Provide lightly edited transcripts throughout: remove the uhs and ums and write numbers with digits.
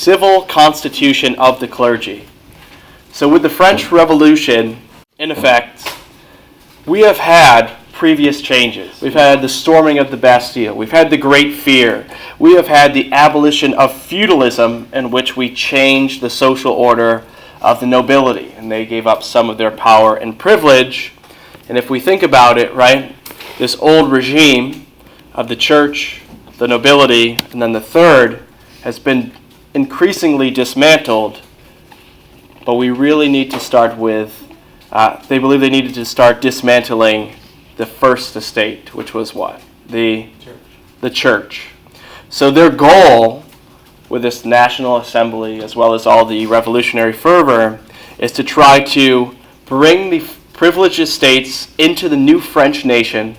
civil constitution of the clergy. So with the French Revolution in effect, we have had previous changes. We've had the storming of the Bastille. We've had the Great Fear. We have had the abolition of feudalism, in which we changed the social order of the nobility, and they gave up some of their power and privilege. And if we think about it, right, this old regime of the church, the nobility, and then the third has been increasingly dismantled, but we really need to start with, they believe they needed to start dismantling the first estate, which was what? The church. So their goal with this National Assembly, as well as all the revolutionary fervor, is to try to bring the privileged estates into the new French nation,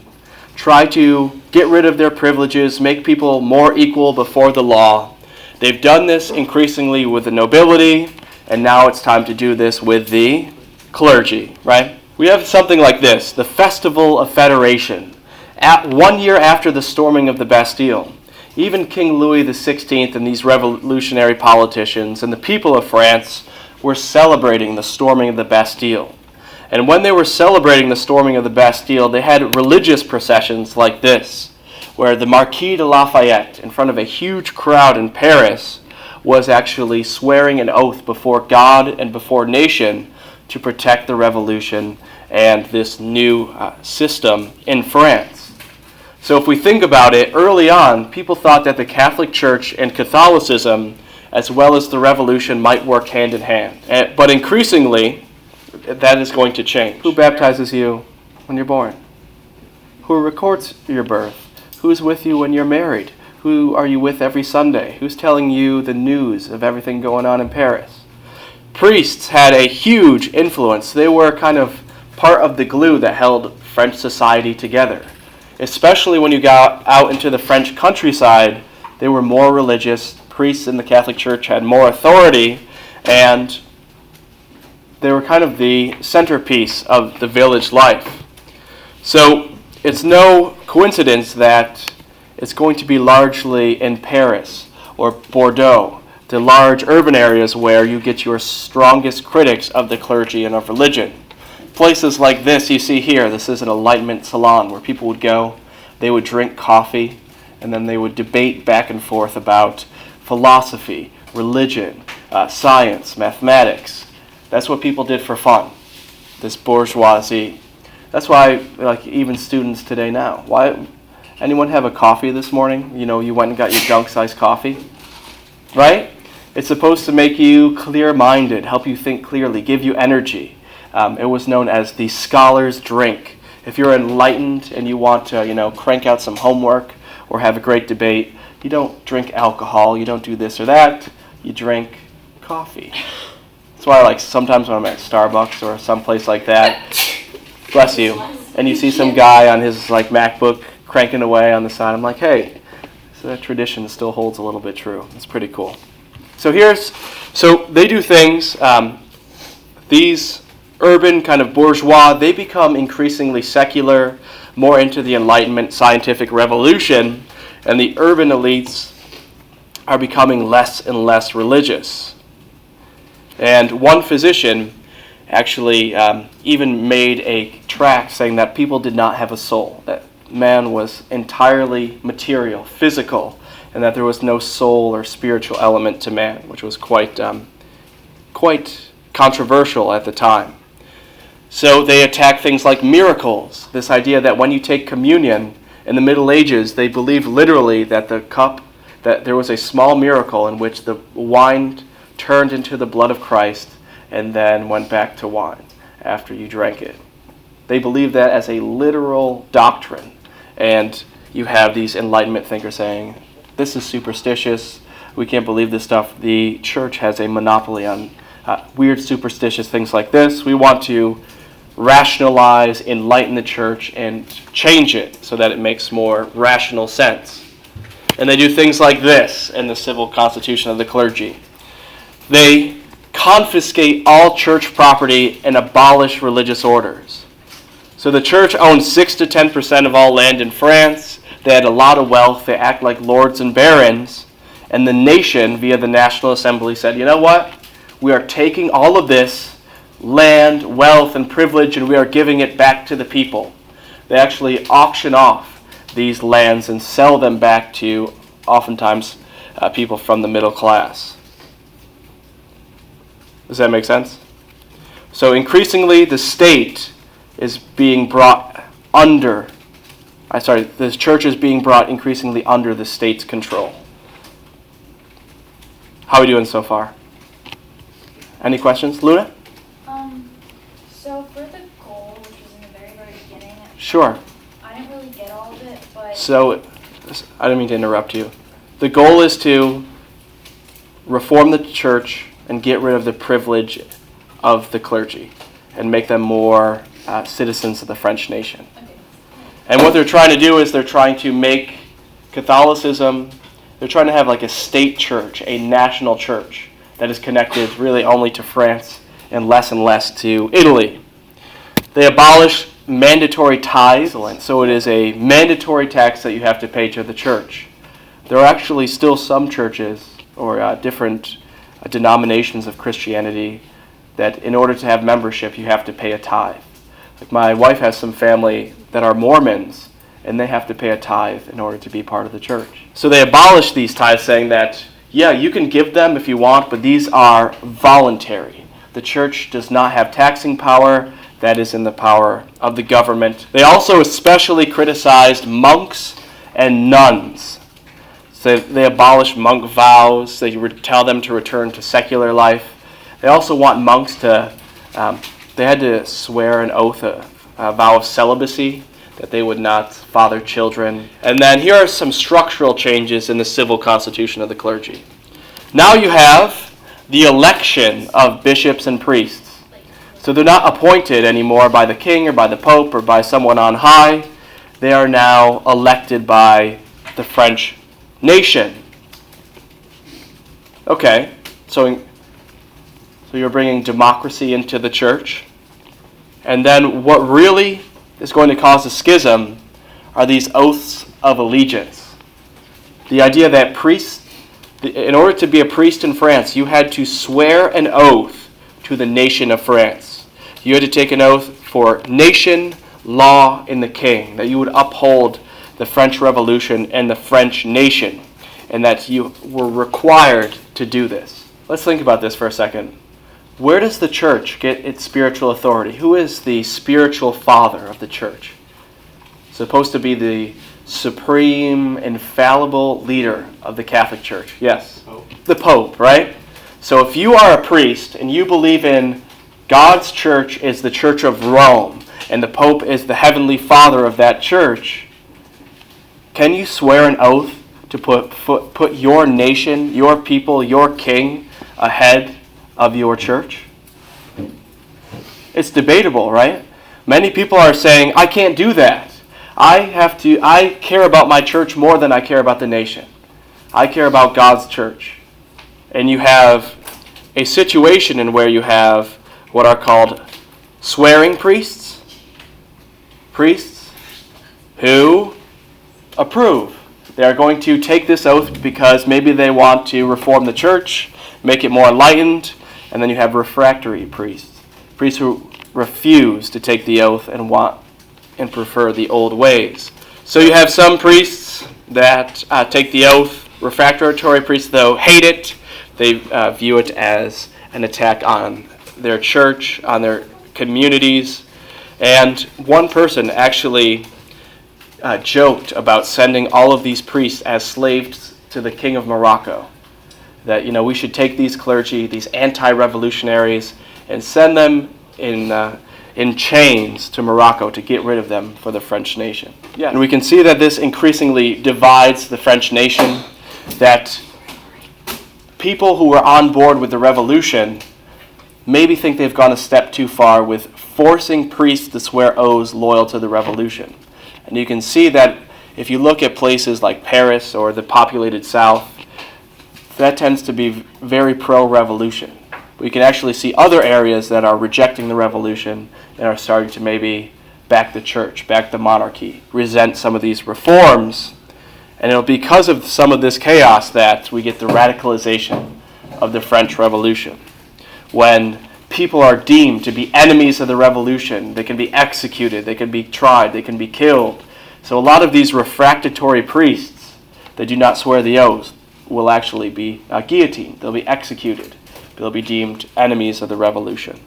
try to get rid of their privileges, make people more equal before the law. They've done this increasingly with the nobility, and now it's time to do this with the clergy, right? We have something like this, the Festival of Federation. 1 year after the storming of the Bastille, even King Louis XVI and these revolutionary politicians and the people of France were celebrating the storming of the Bastille. And when they were celebrating the storming of the Bastille, they had religious processions like this, where the Marquis de Lafayette, in front of a huge crowd in Paris, was actually swearing an oath before God and before nation to protect the revolution and this new system in France. So if we think about it, early on, people thought that the Catholic Church and Catholicism, as well as the revolution, might work hand in hand. But increasingly, that is going to change. Who baptizes you when you're born? Who records your birth? Who's with you when you're married? Who are you with every Sunday? Who's telling you the news of everything going on in Paris? Priests had a huge influence. They were kind of part of the glue that held French society together. Especially when you got out into the French countryside, they were more religious. Priests in the Catholic Church had more authority, and they were kind of the centerpiece of the village life. So it's no coincidence that it's going to be largely in Paris or Bordeaux, the large urban areas where you get your strongest critics of the clergy and of religion. Places like this you see here, this is an enlightenment salon where people would go, they would drink coffee, and then they would debate back and forth about philosophy, religion, science, mathematics. That's what people did for fun, this bourgeoisie. That's why, like, even students today now, why, anyone have a coffee this morning? You know, you went and got your junk-sized coffee, right? It's supposed to make you clear-minded, help you think clearly, give you energy. It was known as the scholar's drink. If you're enlightened and you want to, crank out some homework or have a great debate, you don't drink alcohol, you don't do this or that, you drink coffee. That's why, like, sometimes when I'm at Starbucks or someplace like that, bless you, and you see some guy on his, like, MacBook cranking away on the side, I'm like, hey, so that tradition still holds a little bit true. It's pretty cool. So they do things, these urban kind of bourgeois, they become increasingly secular, more into the Enlightenment scientific revolution, and the urban elites are becoming less and less religious. And one physician actually even made a tract saying that people did not have a soul, that man was entirely material, physical, and that there was no soul or spiritual element to man, which was quite controversial at the time. So they attack things like miracles, this idea that when you take communion in the Middle Ages, they believed literally that the cup, that there was a small miracle in which the wine turned into the blood of Christ and then went back to wine after you drank it. They believed that as a literal doctrine. And you have these Enlightenment thinkers saying, this is superstitious, we can't believe this stuff. The church has a monopoly on weird superstitious things like this. We want to rationalize, enlighten the church, and change it so that it makes more rational sense. And they do things like this in the civil constitution of the clergy. They confiscate all church property and abolish religious orders. So the church owned 6 to 10% of all land in France. They had a lot of wealth. They act like lords and barons. And the nation, via the National Assembly, said, you know what? We are taking all of this land, wealth, and privilege, and we are giving it back to the people. They actually auction off these lands and sell them back to, oftentimes, people from the middle class. Does that make sense? So increasingly, the state is being brought under, the church is being brought increasingly under the state's control. How are we doing so far? Any questions? Luna? So for the goal, which was in the very, very beginning, Sure. I didn't really get all of it, but... So, I didn't mean to interrupt you. The goal is to reform the church and get rid of the privilege of the clergy and make them more citizens of the French nation. Okay. And what they're trying to do is they're trying to make Catholicism, they're trying to have like a state church, a national church that is connected really only to France and less to Italy. They abolish mandatory tithes, so it is a mandatory tax that you have to pay to the church. There are actually still some churches or different denominations of Christianity that in order to have membership you have to pay a tithe. Like my wife has some family that are Mormons and they have to pay a tithe in order to be part of the church. So they abolished these tithes, saying that, yeah, you can give them if you want, but these are voluntary. The church does not have taxing power. That is in the power of the government. They also especially criticized monks and nuns. So they abolished monk vows. They would tell them to return to secular life. They also want monks to, they had to swear an oath, a vow of celibacy, that they would not father children. And then here are some structural changes in the civil constitution of the clergy. Now you have the election of bishops and priests. So they're not appointed anymore by the king or by the pope or by someone on high. They are now elected by the French nation. Okay, so you're bringing democracy into the church. And then what really is going to cause a schism are these oaths of allegiance. The idea that priests, in order to be a priest in France, you had to swear an oath to the nation of France. You had to take an oath for nation, law, and the king, that you would uphold the French Revolution and the French nation, and that you were required to do this. Let's think about this for a second. Where does the church get its spiritual authority? Who is the spiritual father of the church? It's supposed to be the supreme, infallible leader of the Catholic Church. Yes? Pope. The Pope, right? So if you are a priest and you believe in God's church is the Church of Rome and the Pope is the heavenly father of that church, can you swear an oath to put your nation, your people, your king ahead of your church? It's debatable, right? Many people are saying, I can't do that. I care about my church more than I care about the nation. I care about God's church. And you have a situation in where you have what are called swearing priests. Priests who approve. They are going to take this oath because maybe they want to reform the church, make it more enlightened. And then you have refractory priests. Priests who refuse to take the oath and want and prefer the old ways. So you have some priests that take the oath. Refractory priests, though, hate it. They view it as an attack on their church, on their communities. And one person actually joked about sending all of these priests as slaves to the king of Morocco. That, we should take these clergy, these anti-revolutionaries, and send them in chains to Morocco to get rid of them for the French nation. Yeah. And we can see that this increasingly divides the French nation, that people who were on board with the revolution maybe think they've gone a step too far with forcing priests to swear oaths loyal to the revolution. And you can see that if you look at places like Paris or the populated South, that tends to be very pro-revolution. We can actually see other areas that are rejecting the revolution and are starting to maybe back the church, back the monarchy, resent some of these reforms. And it'll be because of some of this chaos that we get the radicalization of the French Revolution. When people are deemed to be enemies of the revolution, they can be executed, they can be tried, they can be killed. So a lot of these refractory priests that do not swear the oath will actually be guillotined. They'll be executed. They'll be deemed enemies of the revolution.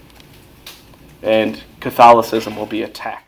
And Catholicism will be attacked.